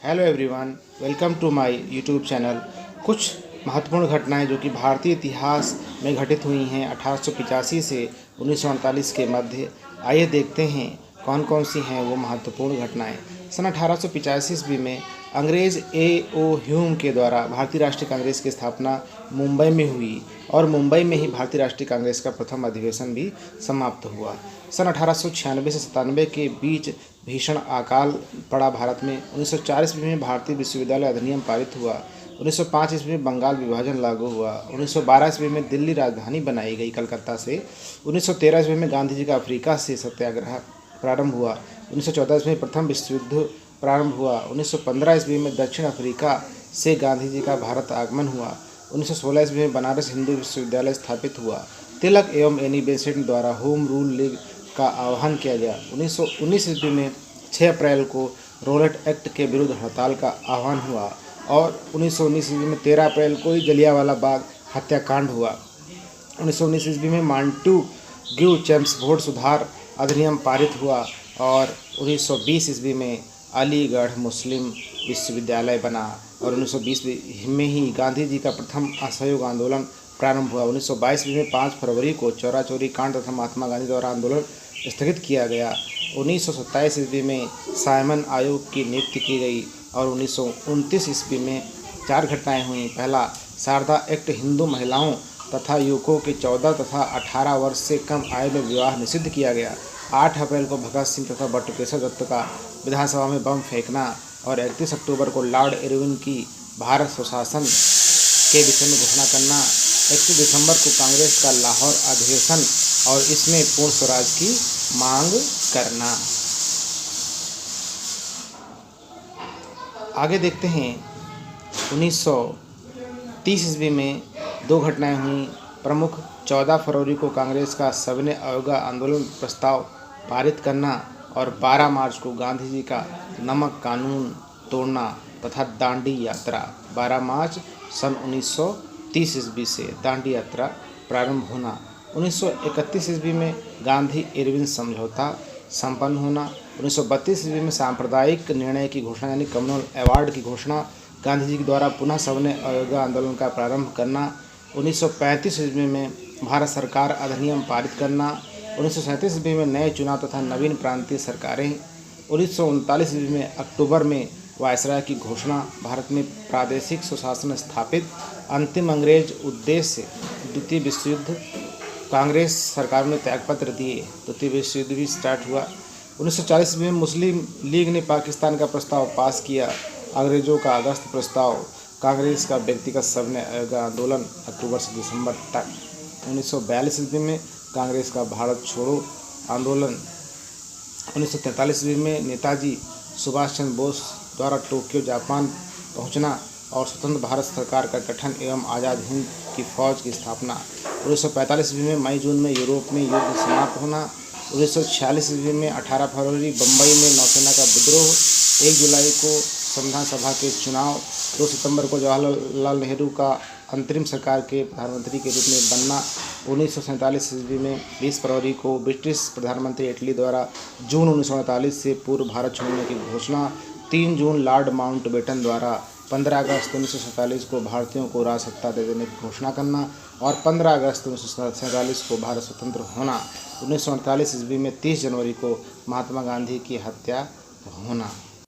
Hello everyone, welcome to my YouTube channel. कुछ महत्वपूर्ण घटनाएं जो कि भारतीय इतिहास में घटित हुई हैं 1885 से 1948 के मध्य। आइए देखते हैं कौन कौन सी हैं वो महत्वपूर्ण घटनाएं। सन 1885 ईस्वी में अंग्रेज़ A.O. ह्यूम के द्वारा भारतीय राष्ट्रीय कांग्रेस की स्थापना मुंबई में हुई और मुंबई में ही भारतीय राष्ट्रीय कांग्रेस का प्रथम अधिवेशन भी समाप्त हुआ। सन 1896 से 97 के बीच भीषण अकाल पड़ा भारत में। 1904 ईस्वी में भारतीय विश्वविद्यालय अधिनियम पारित हुआ। 1905 ईस्वी में बंगाल विभाजन लागू हुआ। 1912 ईस्वी में दिल्ली राजधानी बनाई गई कलकत्ता से। 1913 ईस्वी में गांधी जी का अफ्रीका से सत्याग्रह प्रारंभ हुआ। 1914 ईस्वी में प्रथम विश्व युद्ध प्रारंभ हुआ। 1915 ईस्वी में दक्षिण अफ्रीका से गांधी जी का भारत आगमन हुआ। 1916 ईस्वी में बनारस हिंदू विश्वविद्यालय स्थापित हुआ। तिलक एवं एनी बेसेंट द्वारा होम रूल लीग का आह्वान किया गया। 1919 ईस्वी में 6 अप्रैल को रोलेट एक्ट के विरुद्ध हड़ताल का आह्वान हुआ और 1919 ईस्वी में 13 अप्रैल को ही जलियांवाला बाग हत्याकांड हुआ। 1919 ईस्वी में मॉन्टेग्यू चेम्सफोर्ड सुधार अधिनियम पारित हुआ और 1920 ईस्वी में अलीगढ़ मुस्लिम विश्वविद्यालय बना और 1920 में ही गांधी जी का प्रथम असहयोग आंदोलन प्रारंभ हुआ। 1922 ईस्वी में 5 फरवरी को चौरा चौरी कांड तथा महात्मा गांधी द्वारा आंदोलन स्थगित किया गया। 1927 ईस्वी में साइमन आयोग की नियुक्ति की गई और 1929 ईस्वी में 4 घटनाएं हुई। पहला, शारदा एक्ट हिंदू महिलाओं तथा युवकों के 14 तथा 18 वर्ष से कम आयु में विवाह निषिद्ध किया गया। 8 अप्रैल को भगत सिंह तथा बटुकेश्वर दत्त का विधानसभा में बम फेंकना और 31 अक्टूबर को लॉर्ड इरविन की भारत स्वशासन के विषय में घोषणा करना। 31 दिसंबर को कांग्रेस का लाहौर अधिवेशन और इसमें पूर्ण स्वराज की मांग करना। आगे देखते हैं 1930 ईस्वी में 2 घटनाएं हुई। प्रमुख, 14 फरवरी को कांग्रेस का सविनय अवज्ञा आंदोलन प्रस्ताव पारित करना और 12 मार्च को गांधी जी का नमक कानून तोड़ना तथा दांडी यात्रा। 12 मार्च सन 1930 ईस्वी से दांडी यात्रा प्रारंभ होना। 1931 ईस्वी में गांधी इरविन समझौता संपन्न होना। 1932 ईस्वी में सांप्रदायिक निर्णय की घोषणा यानी कम्युनल अवार्ड की घोषणा। गांधी जी के द्वारा पुनः सविनय अवज्ञा आंदोलन का प्रारंभ करना। 1935 ईस्वी में भारत सरकार अधिनियम पारित करना। 1937 ईस्वी में नए चुनाव तथा नवीन प्रांतीय सरकारें। 1939 ईस्वी में अक्टूबर में वायसराय की घोषणा। भारत में प्रादेशिक स्वशासन स्थापित। अंतिम अंग्रेज उद्देश्य द्वितीय विश्व युद्ध। कांग्रेस सरकार ने त्यागपत्र दिए। द्वितीय विश्व युद्ध भी स्टार्ट हुआ। 1940 ईस्वी में मुस्लिम लीग ने पाकिस्तान का प्रस्ताव पास किया। अंग्रेजों का अगस्त प्रस्ताव। कांग्रेस का व्यक्तिगत सविनय अवज्ञा आंदोलन अक्टूबर से दिसंबर तक। 1942 ईस्वी में कांग्रेस का भारत छोड़ो आंदोलन। 1943 ईस्वी में नेताजी सुभाष चंद्र बोस द्वारा टोक्यो जापान पहुंचना और स्वतंत्र भारत सरकार का गठन एवं आज़ाद हिंद की फौज की स्थापना। 1945 ईस्वी में मई जून में यूरोप में युद्ध समाप्त होना। 1946 ईस्वी में 18 फरवरी बम्बई में नौसेना का विद्रोह। 1 जुलाई को संविधान सभा के चुनाव। 2 सितंबर को जवाहरलाल नेहरू का अंतरिम सरकार के प्रधानमंत्री के रूप में बनना। 1947 ईस्वी में 20 फरवरी को ब्रिटिश प्रधानमंत्री इटली द्वारा जून 1948 से पूर्व भारत छोड़ने की घोषणा। 3 जून लॉर्ड माउंटबेटन द्वारा 15 अगस्त 1947 को भारतीयों को राजसत्ता दे देने की घोषणा करना और 15 अगस्त 1947 को भारत स्वतंत्र होना। 1948 ईस्वी में 30 जनवरी को महात्मा गांधी की हत्या होना।